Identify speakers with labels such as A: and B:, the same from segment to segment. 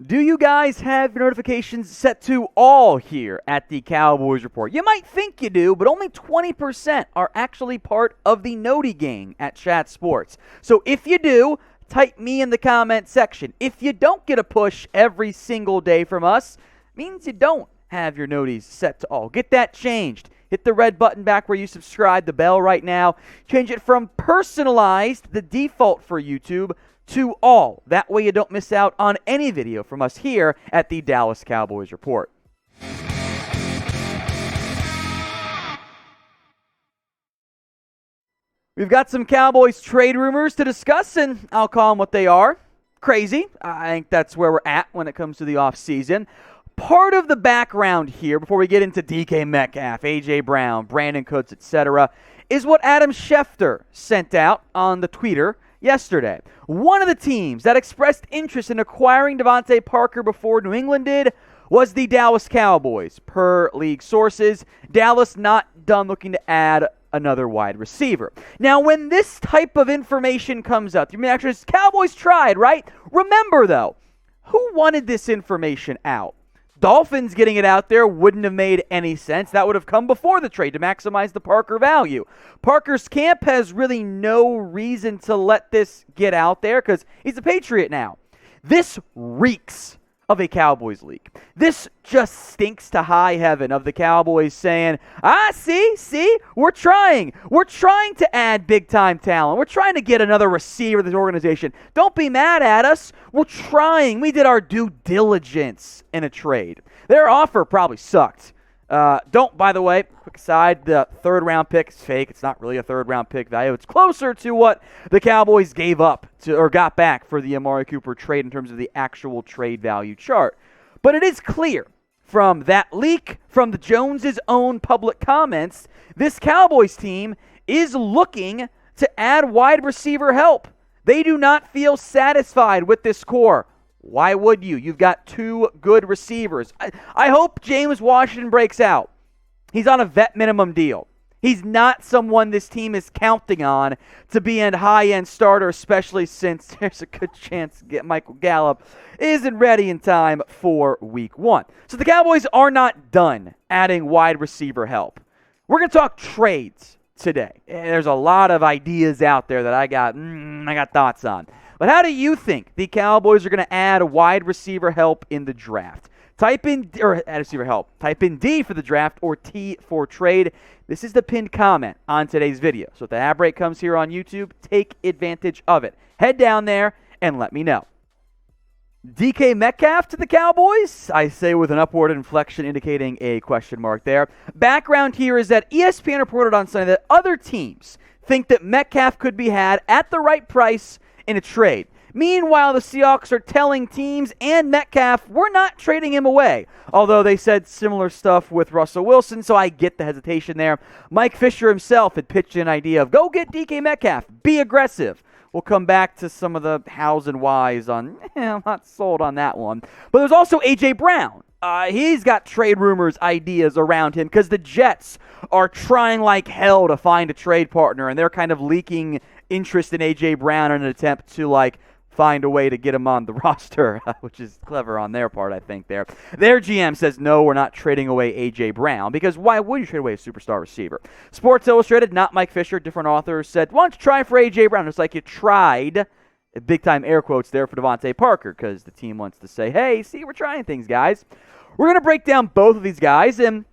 A: Do you guys have your notifications set to all here at the Cowboys Report? You might think you do, but only 20% are actually part of the Noti gang at Chat Sports. So if you do, type me in the comment section. If you don't get a push every single day from us, it means you don't have your noties set to all. Get that changed. Hit the red button back where you subscribe, the bell right now. Change it from personalized, the default for YouTube, to all. That way you don't miss out on any video from us here at the Dallas Cowboys Report. We've got some Cowboys trade rumors to discuss, and I'll call them what they are. Crazy. I think that's where we're at when it comes to the offseason. Part of the background here, before we get into DK Metcalf, A.J. Brown, Brandin Cooks, etc., is what Adam Schefter sent out on the Twitter yesterday. One of the teams that expressed interest in acquiring DeVante Parker before New England did was the Dallas Cowboys. Per league sources, Dallas not done looking to add another wide receiver. Now, when this type of information comes out, you mean actually Cowboys tried, right? Remember, though, who wanted this information out? Dolphins getting it out there wouldn't have made any sense. That would have come before the trade to maximize the Parker value. Parker's camp has really no reason to let this get out there because he's a Patriot now. This reeks of a Cowboys leak. This just stinks to high heaven of the Cowboys saying, see, we're trying. We're trying to add big-time talent. We're trying to get another receiver to this organization. Don't be mad at us. We're trying. We did our due diligence in a trade. Their offer probably sucked. By the way, quick aside, the third-round pick is fake. It's not really a third-round pick value. It's closer to what the Cowboys gave up to or got back for the Amari Cooper trade in terms of the actual trade value chart. But it is clear from that leak, from the Joneses' own public comments, this Cowboys team is looking to add wide receiver help. They do not feel satisfied with this core. Why would you? You've got two good receivers. I hope James Washington breaks out. He's on a vet minimum deal. He's not someone this team is counting on to be a high-end starter, especially since there's a good chance Michael Gallup isn't ready in time for Week 1. So the Cowboys are not done adding wide receiver help. We're going to talk trades today. There's a lot of ideas out there that I got thoughts on. But how do you think the Cowboys are going to add wide receiver help in the draft? Type in D for the draft or T for trade. This is the pinned comment on today's video. So if the ad break comes here on YouTube, take advantage of it. Head down there and let me know. DK Metcalf to the Cowboys? I say with an upward inflection indicating a question mark there. Background here is that ESPN reported on Sunday that other teams think that Metcalf could be had at the right price in a trade. Meanwhile, the Seahawks are telling teams and Metcalf, we're not trading him away. Although they said similar stuff with Russell Wilson, so I get the hesitation there. Mike Fisher himself had pitched an idea of, go get DK Metcalf, be aggressive. We'll come back to some of the hows and whys on, I'm not sold on that one. But there's also A.J. Brown. He's got trade rumors ideas around him because the Jets are trying like hell to find a trade partner, and they're kind of leaking interest in A.J. Brown in an attempt to find a way to get him on the roster, which is clever on their part, I think, there. Their GM says, no, we're not trading away A.J. Brown, because why would you trade away a superstar receiver? Sports Illustrated, not Mike Fisher, different author, said, why don't you try for A.J. Brown? It's like you tried, big-time air quotes there for DeVante Parker, because the team wants to say, hey, see, we're trying things, guys. We're going to break down both of these guys, and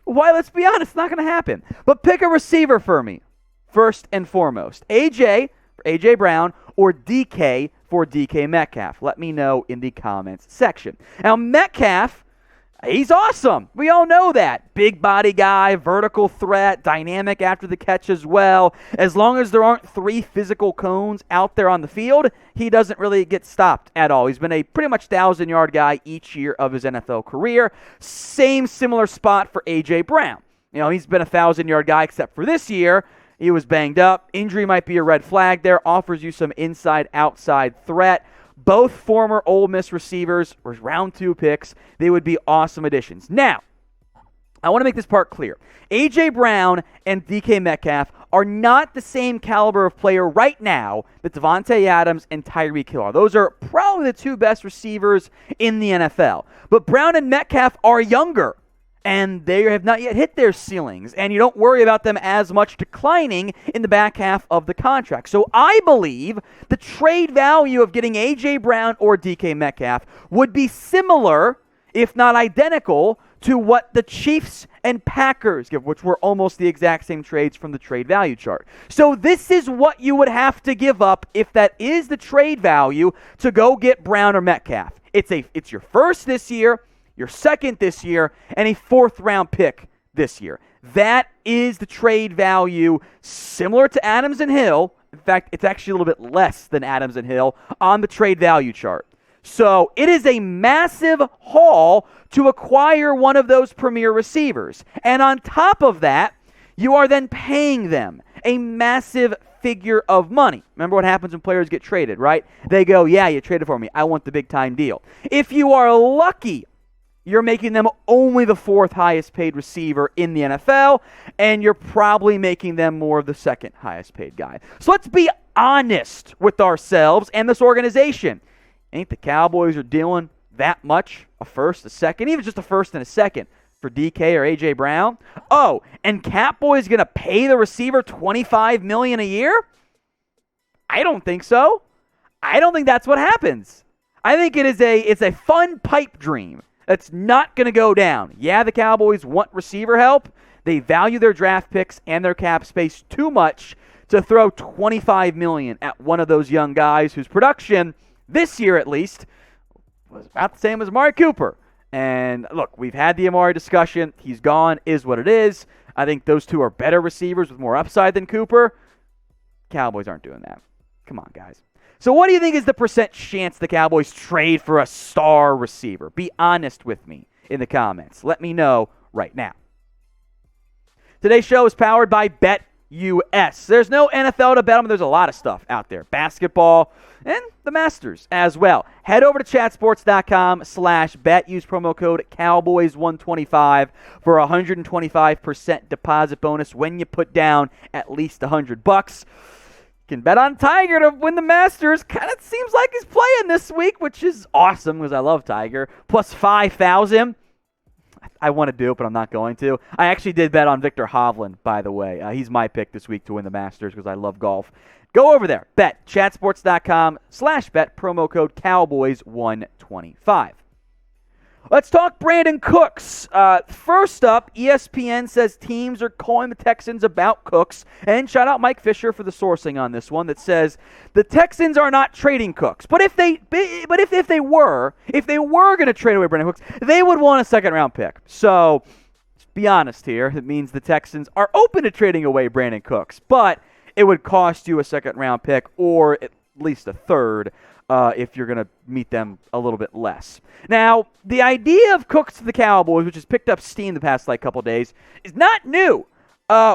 A: why, let's be honest, it's not going to happen. But pick a receiver for me, first and foremost. A.J. for A.J. Brown, or DK for DK Metcalf. Let me know in the comments section. Now, Metcalf, he's awesome. We all know that. Big body guy, vertical threat, dynamic after the catch as well. As long as there aren't three physical cones out there on the field, he doesn't really get stopped at all. He's been a pretty much 1,000-yard guy each year of his NFL career. Similar spot for A.J. Brown. He's been a 1,000-yard guy except for this year. He was banged up. Injury might be a red flag there. Offers you some inside-outside threat. Both former Ole Miss receivers were round 2 picks. They would be awesome additions. Now, I want to make this part clear. A.J. Brown and DK Metcalf are not the same caliber of player right now that Davante Adams and Tyreek Hill are. Those are probably the two best receivers in the NFL. But Brown and Metcalf are younger, and they have not yet hit their ceilings, and you don't worry about them as much declining in the back half of the contract. So I believe the trade value of getting A.J. Brown or DK Metcalf would be similar, if not identical, to what the Chiefs and Packers give, which were almost the exact same trades from the trade value chart. So this is what you would have to give up if that is the trade value to go get Brown or Metcalf. It's your first this year, your second this year, and a fourth-round pick this year. That is the trade value, similar to Adams and Hill. In fact, it's actually a little bit less than Adams and Hill on the trade value chart. So it is a massive haul to acquire one of those premier receivers. And on top of that, you are then paying them a massive figure of money. Remember what happens when players get traded, right? They go, yeah, you traded for me. I want the big-time deal. If you are lucky, you're making them only the fourth highest paid receiver in the NFL, and you're probably making them more of the second highest paid guy. So let's be honest with ourselves and this organization. Ain't the Cowboys are dealing that much, a first, a second, even just a first and a second for DK or A.J. Brown? Oh, and Catboy's going to pay the receiver $25 million a year? I don't think so. I don't think that's what happens. I think it's a fun pipe dream that's not going to go down. Yeah, the Cowboys want receiver help. They value their draft picks and their cap space too much to throw $25 million at one of those young guys whose production, this year at least, was about the same as Amari Cooper. And look, we've had the Amari discussion. He's gone, is what it is. I think those two are better receivers with more upside than Cooper. Cowboys aren't doing that. Come on, guys. So what do you think is the percent chance the Cowboys trade for a star receiver? Be honest with me in the comments. Let me know right now. Today's show is powered by BetUS. There's no NFL to bet on, but there's a lot of stuff out there. Basketball and the Masters as well. Head over to chatsports.com/bet. Use promo code Cowboys125 for a 125% deposit bonus when you put down at least $100. You can bet on Tiger to win the Masters. Kind of seems like he's playing this week, which is awesome because I love Tiger. Plus 5,000. I want to do it, but I'm not going to. I actually did bet on Victor Hovland, by the way. He's my pick this week to win the Masters because I love golf. Go over there. Bet. Chatsports.com/bet. Promo code Cowboys125. Let's talk Brandin Cooks. First up, ESPN says teams are calling the Texans about Cooks. And shout out Mike Fisher for the sourcing on this one that says the Texans are not trading Cooks. But if they were going to trade away Brandin Cooks, they would want a second-round pick. So, let's be honest here. It means the Texans are open to trading away Brandin Cooks. But it would cost you a second-round pick or at least a third if you're going to meet them a little bit less. Now, the idea of Cooks to the Cowboys, which has picked up steam the past couple days, is not new.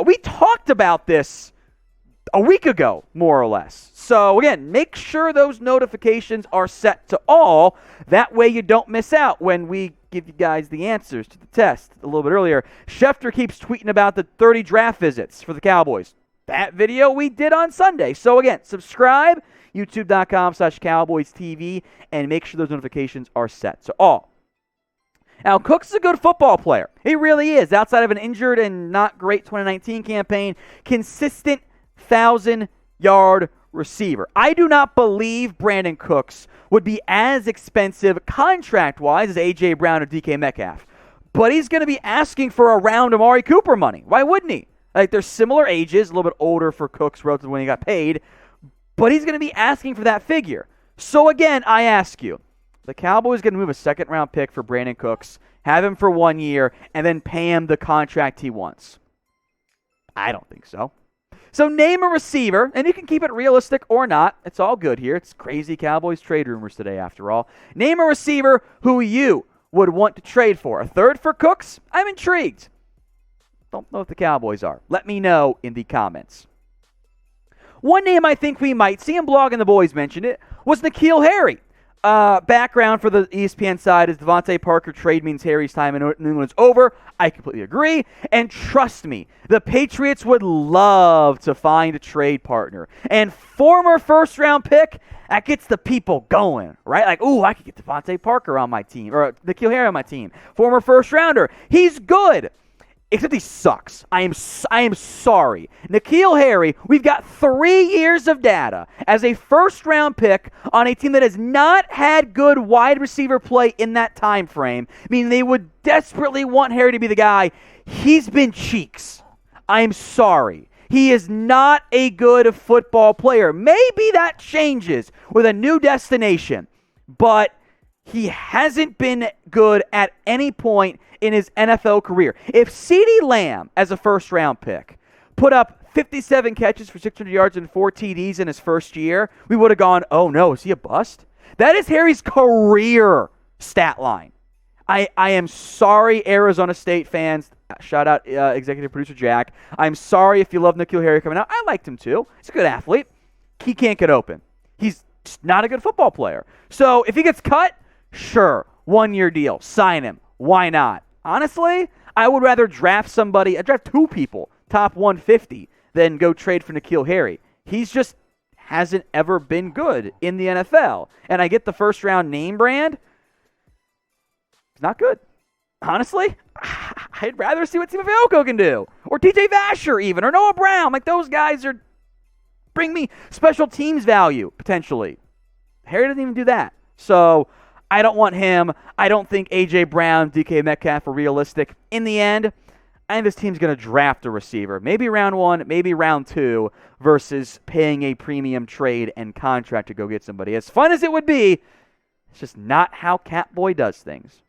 A: We talked about this a week ago, more or less. So, again, make sure those notifications are set to all. That way you don't miss out when we give you guys the answers to the test a little bit earlier. Schefter keeps tweeting about the 30 draft visits for the Cowboys. That video we did on Sunday. So, again, subscribe, youtube.com/CowboysTV, and make sure those notifications are set to all. Now, Cooks is a good football player. He really is. Outside of an injured and not great 2019 campaign, consistent 1,000-yard receiver. I do not believe Brandin Cooks would be as expensive contract-wise as A.J. Brown or DK Metcalf. But he's going to be asking for around Amari Cooper money. Why wouldn't he? Like, they're similar ages, a little bit older for Cooks relative to when he got paid. But he's going to be asking for that figure. So, again, I ask you, the Cowboys going to move a second-round pick for Brandin Cooks, have him for 1 year, and then pay him the contract he wants? I don't think so. So name a receiver, and you can keep it realistic or not. It's all good here. It's crazy Cowboys trade rumors today, after all. Name a receiver who you would want to trade for. A third for Cooks? I'm intrigued. Don't know if the Cowboys are. Let me know in the comments. One name I think we might see, and Blog and the Boys mentioned it, was N'Keal Harry. Background for the ESPN side is DeVante Parker trade means Harry's time in New England is over. I completely agree. And trust me, the Patriots would love to find a trade partner. And former first-round pick, that gets the people going, right? Like, ooh, I could get DeVante Parker on my team, or N'Keal Harry on my team. Former first-rounder. He's good. Except he sucks. I am sorry. N'Keal Harry, we've got 3 years of data as a first-round pick on a team that has not had good wide receiver play in that time frame, meaning they would desperately want Harry to be the guy. He's been cheeks. I'm sorry. He is not a good football player. Maybe that changes with a new destination, but he hasn't been good at any point in his NFL career. If CeeDee Lamb, as a first-round pick, put up 57 catches for 600 yards and 4 TDs in his first year, we would have gone, oh no, is he a bust? That is Harry's career stat line. I am sorry, Arizona State fans. Shout out executive producer Jack. I'm sorry if you love N'Keal Harry coming out. I liked him too. He's a good athlete. He can't get open. He's just not a good football player. So if he gets cut, sure, 1-year deal. Sign him. Why not? Honestly, I would rather draft somebody, I'd draft 2 people, top 150, than go trade for N'Keal Harry. He's just hasn't ever been good in the NFL. And I get the first-round name brand. It's not good. Honestly, I'd rather see what Timo Filico can do. Or TJ Vasher even, or Noah Brown. Like, those guys bring me special teams value, potentially. Harry doesn't even do that. So I don't want him. I don't think A.J. Brown, DK Metcalf are realistic. In the end, I think this team's going to draft a receiver. Maybe round 1, maybe round 2, versus paying a premium trade and contract to go get somebody. As fun as it would be, it's just not how Catboy does things.